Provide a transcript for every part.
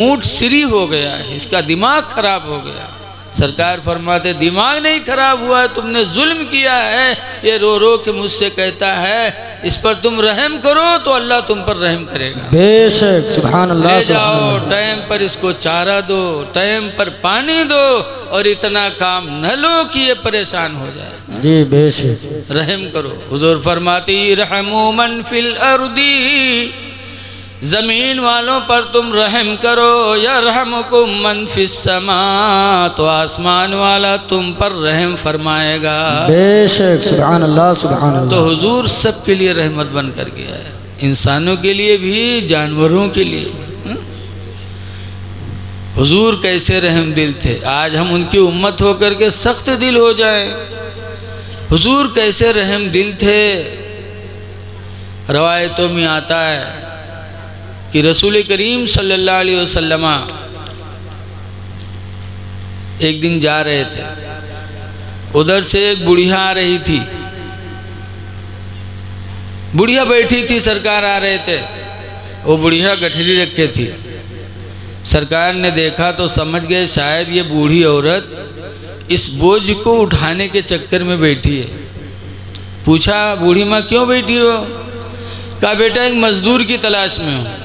ऊँट सिरी हो गया है, इसका दिमाग खराब हो गया। सरकार फरमाते दिमाग नहीं खराब हुआ, तुमने जुल्म किया है, ये रो रो के मुझसे कहता है इस पर तुम रहम करो तो अल्लाह तुम पर रहम करेगा। बेशक सुभान अल्लाह। ले जाओ, टाइम पर इसको चारा दो, टाइम पर पानी दो और इतना काम न लो कि ये परेशान हो जाए। जी बेशक रहम करो। हुजूर फरमाती रहमू मन फिल अर्दी, ज़मीन वालों पर तुम रहम करो, यरहमुकुम मन फिस समा, तो आसमान वाला तुम पर रहम फरमाएगा। बेशक सुभान अल्लाह सुभान अल्लाह। तो हुजूर सबके लिए रहमत बन कर गया है, इंसानों के लिए भी, जानवरों के लिए। हुजूर कैसे रहम दिल थे, आज हम उनकी उम्मत होकर के सख्त दिल हो जाएं। हुजूर कैसे रहम दिल थे। रवायतों में आता है कि रसूल करीम सल्लल्लाहु अलैहि वसल्लम एक दिन जा रहे थे, उधर से एक बुढ़िया आ रही थी। बुढ़िया बैठी थी, सरकार आ रहे थे, वो बुढ़िया गठरी रखे थी। सरकार ने देखा तो समझ गए शायद ये बूढ़ी औरत इस बोझ को उठाने के चक्कर में बैठी है। पूछा बूढ़ी माँ क्यों बैठी हो? कहा बेटा एक मजदूर की तलाश में हूँ।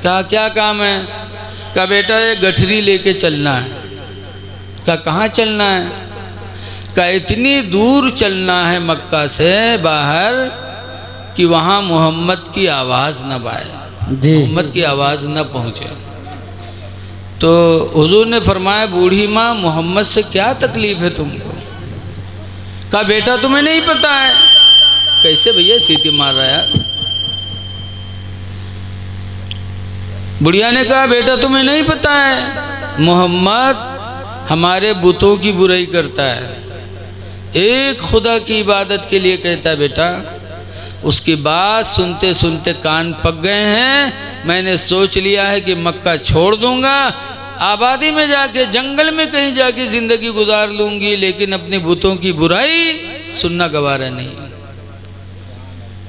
कहा क्या काम है? कहा बेटा ये गठरी लेके चलना है। कहा कहाँ चलना है? कहा इतनी दूर चलना है मक्का से बाहर कि वहाँ मोहम्मद की आवाज़ न पाए, मोहम्मद की आवाज़ न पहुँचे। तो हुजूर ने फरमाया बूढ़ी माँ मोहम्मद से क्या तकलीफ़ है तुमको? कहा बेटा तुम्हें नहीं पता है। कैसे भैया सीटी मार रहा है? बुढ़िया ने कहा बेटा तुम्हें नहीं पता है, मोहम्मद हमारे बुतों की बुराई करता है, एक खुदा की इबादत के लिए कहता है। बेटा उसकी बात सुनते सुनते कान पक गए हैं। मैंने सोच लिया है कि मक्का छोड़ दूंगा, आबादी में जाके जंगल में कहीं जाके ज़िंदगी गुजार लूँगी, लेकिन अपने बुतों की बुराई सुनना गवारा नहीं।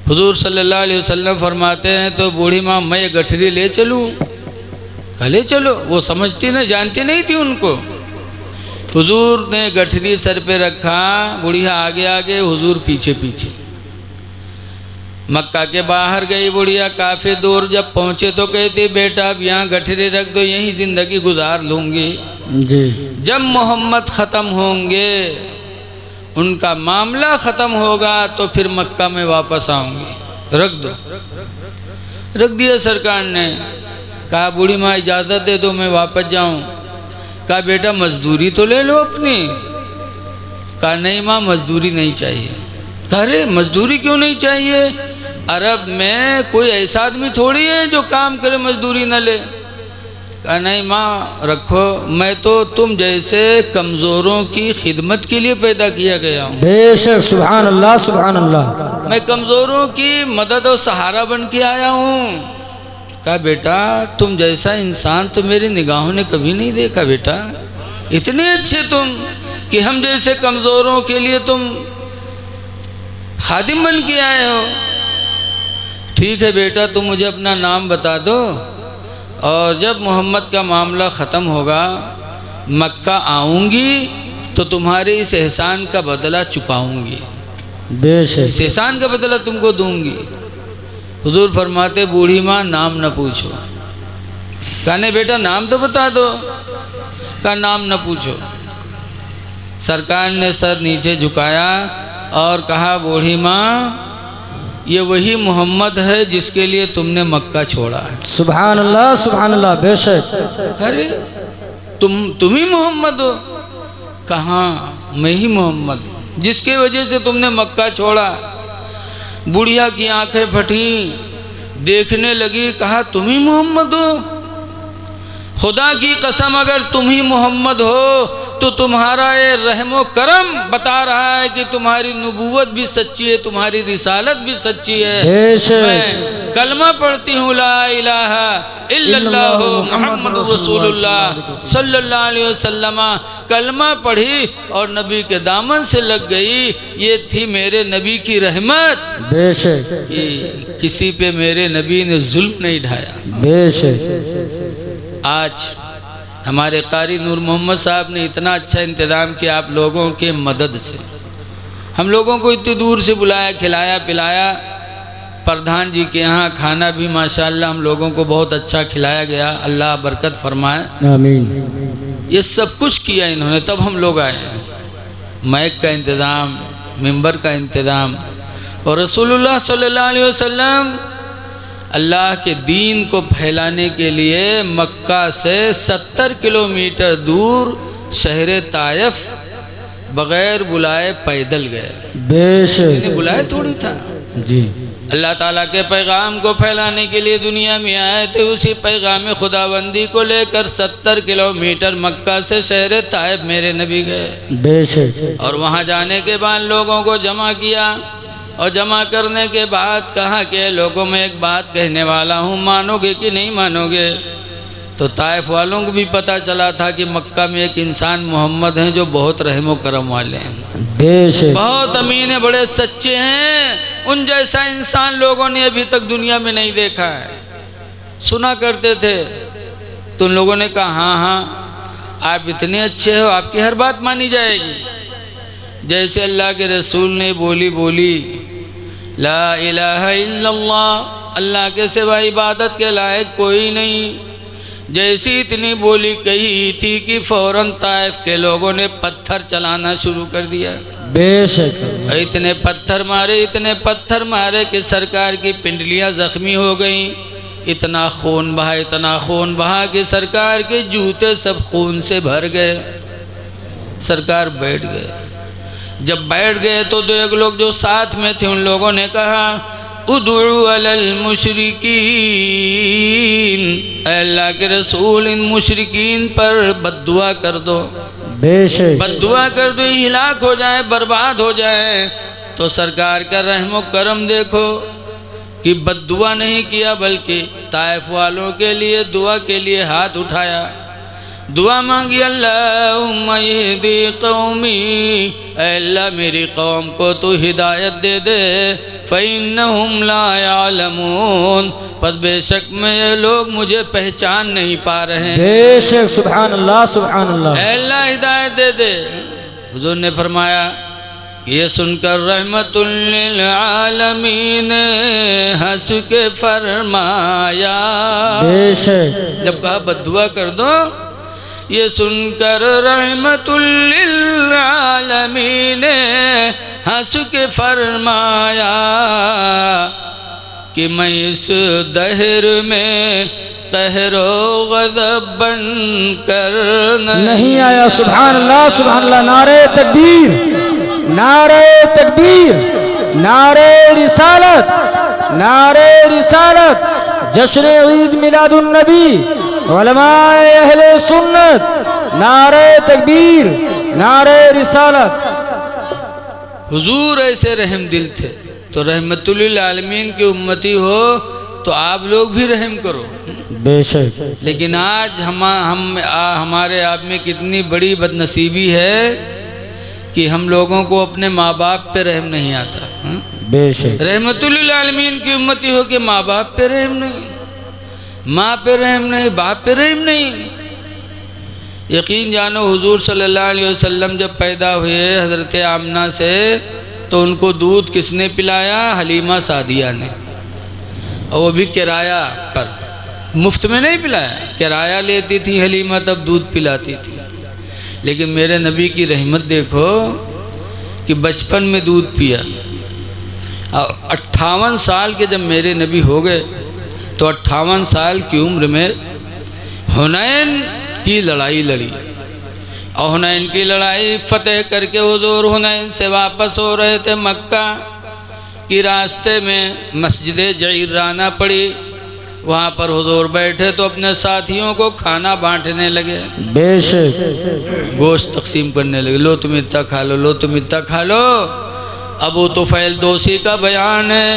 हुजूर सल्लल्लाहु अलैहि वसल्लम फरमाते हैं तो बूढ़ी माँ मैं ये गठरी ले चलूँ? ले चलो। वो समझती नहीं, जानती नहीं थी उनको। हुजूर ने गठरी सर पे रखा, बुढ़िया आगे आगे, हुजूर पीछे पीछे। मक्का के बाहर गई बुढ़िया, काफ़ी दूर जब पहुँचे तो कहती बेटा अब यहाँ गठरी रख दो, यहीं ज़िंदगी गुजार लूँगी जी। जब मोहम्मद ख़त्म होंगे, उनका मामला ख़त्म होगा तो फिर मक्का में वापस आऊँगी, रख दो। रख दिया सरकार ने। कहा बूढ़ी माँ इजाज़त दे दो मैं वापस जाऊँ। कहा बेटा मजदूरी तो ले लो अपनी। कहा नहीं माँ मजदूरी नहीं चाहिए। कहा अरे मजदूरी क्यों नहीं चाहिए? अरब में कोई ऐसा आदमी थोड़ी है जो काम करे मजदूरी न ले। कहा नहीं माँ रखो, मैं तो तुम जैसे कमज़ोरों की खिदमत के लिए पैदा किया गया हूँ। बेशक सुभान अल्लाह सुभान अल्लाह। मैं कमज़ोरों की मदद और सहारा बन के आया हूँ। कहा बेटा तुम जैसा इंसान तो मेरी निगाहों ने कभी नहीं देखा बेटा, इतने अच्छे तुम कि हम जैसे कमज़ोरों के लिए तुम खादिम बन के आए हो। ठीक है बेटा तुम मुझे अपना नाम बता दो और जब मोहम्मद का मामला ख़त्म होगा मक्का आऊँगी तो तुम्हारे इस एहसान का बदला चुकाऊँगी, बेशक इस एहसान का बदला तुमको दूँगी। हुजूर फरमाते बूढ़ी माँ नाम न पूछो। कहने बेटा नाम तो बता दो। कहा नाम न पूछो। सरकार ने सर नीचे झुकाया और कहा बूढ़ी माँ ये वही मोहम्मद है जिसके लिए तुमने मक्का छोड़ा है। सुभान अल्लाह बेशक। अरे तुम ही मोहम्मद हो? कहाँ मैं ही मोहम्मद हूँ जिसके वजह से तुमने मक्का छोड़ा। बुढ़िया की आंखें फटी, देखने लगी, कहा तुम ही मोहम्मद हो? खुदा की कसम अगर तुम ही मोहम्मद हो तो तुम्हारा ये रहमो करम बता रहा है कि तुम्हारी नबूवत भी सच्ची है, तुम्हारी रिसालत भी सच्ची है। मैं कलमा पढ़ती हूँ ला इलाहा इल्लल्लाह मुहम्मदुर रसूलुल्लाह सल्लल्लाहु अलैहि वसल्लम। कलमा पढ़ी और नबी के दामन से लग गई। ये थी मेरे नबी की रहमत, बेशक कि किसी पे मेरे नबी ने जुल्म नहीं ढाया। बेशक आज हमारे कारी नूर मोहम्मद साहब ने इतना अच्छा इंतज़ाम किया आप लोगों के मदद से। हम लोगों को इतनी दूर से बुलाया, खिलाया पिलाया। प्रधान जी के यहाँ खाना भी माशाअल्लाह हम लोगों को बहुत अच्छा खिलाया गया, अल्लाह बरकत फरमाए, आमीन। ये सब कुछ किया इन्होंने, तब हम लोग आए हैं। माइक का इंतज़ाम, मिंबर का इंतज़ाम, और रसूलुल्लाह सल्लल्लाहु अलैहि वसल्लम अल्लाह के दीन को फैलाने के लिए मक्का से 70 किलोमीटर दूर शहर ताइफ बग़ैर बुलाए पैदल गए। बेशक किसी ने बुलाया थोड़ी था जी। अल्लाह ताला के पैगाम को फैलाने के लिए दुनिया में आए थे। उसी पैगाम खुदाबंदी को लेकर 70 किलोमीटर मक्का से शहर ताइफ मेरे नबी गए। बेशक और वहाँ जाने के बाद लोगों को जमा किया, और जमा करने के बाद कहा कि लोगों में एक बात कहने वाला हूँ, मानोगे कि नहीं मानोगे। तो ताइफ वालों को भी पता चला था कि मक्का में एक इंसान मोहम्मद हैं जो बहुत रहम व करम वाले हैं, बेशक बहुत अमीन है, बड़े सच्चे हैं। उन जैसा इंसान लोगों ने अभी तक दुनिया में नहीं देखा है। सुना करते थे तो उन लोगों ने कहा हाँ हाँ आप इतने अच्छे हो, आपकी हर बात मानी जाएगी। जैसे अल्लाह के रसूल ने बोली ला इलाहा इल्लल्लाह, अल्लाह के सिवा इबादत के लायक कोई नहीं। जैसी इतनी बोली कही थी कि फौरन ताइफ के लोगों ने पत्थर चलाना शुरू कर दिया। बेशक इतने पत्थर मारे कि सरकार की पिंडलियां जख्मी हो गईं। इतना खून बहा कि सरकार के जूते सब खून से भर गए। सरकार बैठ गए। जब बैठ गए तो दो एक लोग जो साथ में थे उन लोगों ने कहा उदुउ अलल मुशरिकीन, अल्लाह के रसूल इन मुशरिकीन पर बद्दुआ कर दो, बेशक बद्दुआ कर दो, हिलाक हो जाए, बर्बाद हो जाए। तो सरकार का रहम करम देखो कि बद्दुआ नहीं किया बल्कि ताइफ वालों के लिए दुआ के लिए हाथ उठाया, दुआ मांगी अल्लाहुम्मा यहदी कौमी, अल्लाह मेरी कौम को तू हिदायत दे दे, फ़इन्नहुम ला यालमून, पर बेशक में ये लोग मुझे पहचान नहीं पा रहे हैं। बेशक सुभान अल्लाह सुभान अल्लाह। अल्लाह हिदायत दे दे। हुजूर ने फरमाया कि ये सुनकर रहमतुल लिल आलमीन हंस के फरमाया, बेशक जब कहा बद्दुआ कर दो, ये सुनकर रहमतुल लिल आलमीन हंस के फरमाया कि मैं इस दहर में कहरो गज़ब बन कर नहीं आया। सुभान अल्लाह, नारे तकबीर, नारे तकबीर, नारे रिसालत, नारे रिसालत, जश्न ईद मिलादुन नबी, उलमाए अहले सुन्नत, नारे तकबीर, नारे रिसालत। हुजूर ऐसे रहम दिल थे। तो रहमतुल लिल आलमीन की उम्मती हो तो आप लोग भी रहम करो। बेशक लेकिन आज हमारे आप में कितनी बड़ी बदनसीबी है कि हम लोगों को अपने माँ बाप पे रहम नहीं आता। बेशक रहमतुल लिल आलमीन की उम्मती हो कि माँ बाप पे रहम नहीं, माँ पे रहम नहीं, बाप पे रहम नहीं। यकीन जानो हुजूर सल्लल्लाहु अलैहि वसल्लम जब पैदा हुए हज़रत आमना से, तो उनको दूध किसने पिलाया? हलीमा सादिया ने, और वो भी किराया पर, मुफ्त में नहीं पिलाया, किराया लेती थी हलीमा, तब दूध पिलाती थी। लेकिन मेरे नबी की रहमत देखो कि बचपन में दूध पिया, और 58 साल के जब मेरे नबी हो गए तो 58 साल की उम्र में हुनैन की लड़ाई लड़ी, और हुनैन की लड़ाई फतेह करके हुजूर हुनैन से वापस हो रहे थे। मक्का की रास्ते में मस्जिद जईराना पड़ी, वहाँ पर हुजूर बैठे तो अपने साथियों को खाना बांटने लगे। बेशक गोश्त तकसीम करने लगे, लो तुम इतना खा लो, लो तुम इतना खा लो। अबू तुफैल दोसी का बयान है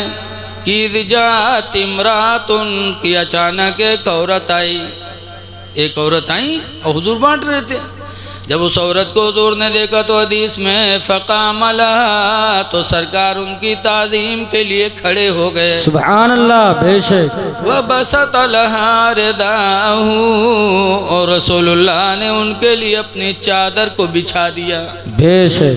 कि जात इमरातुन, की अचानक एक औरत आई और हुजूर बांट रहे थे। जब उस औरत को हुजूर ने देखा तो हदीस में फ़क़ाम लहा, तो सरकार उनकी ताज़ीम के लिए खड़े हो गए। सुभान अल्लाह, बेशक। व बसत लहा रिदाहू, और रसूलुल्लाह ने उनके लिए अपनी चादर को बिछा दिया। बेशक।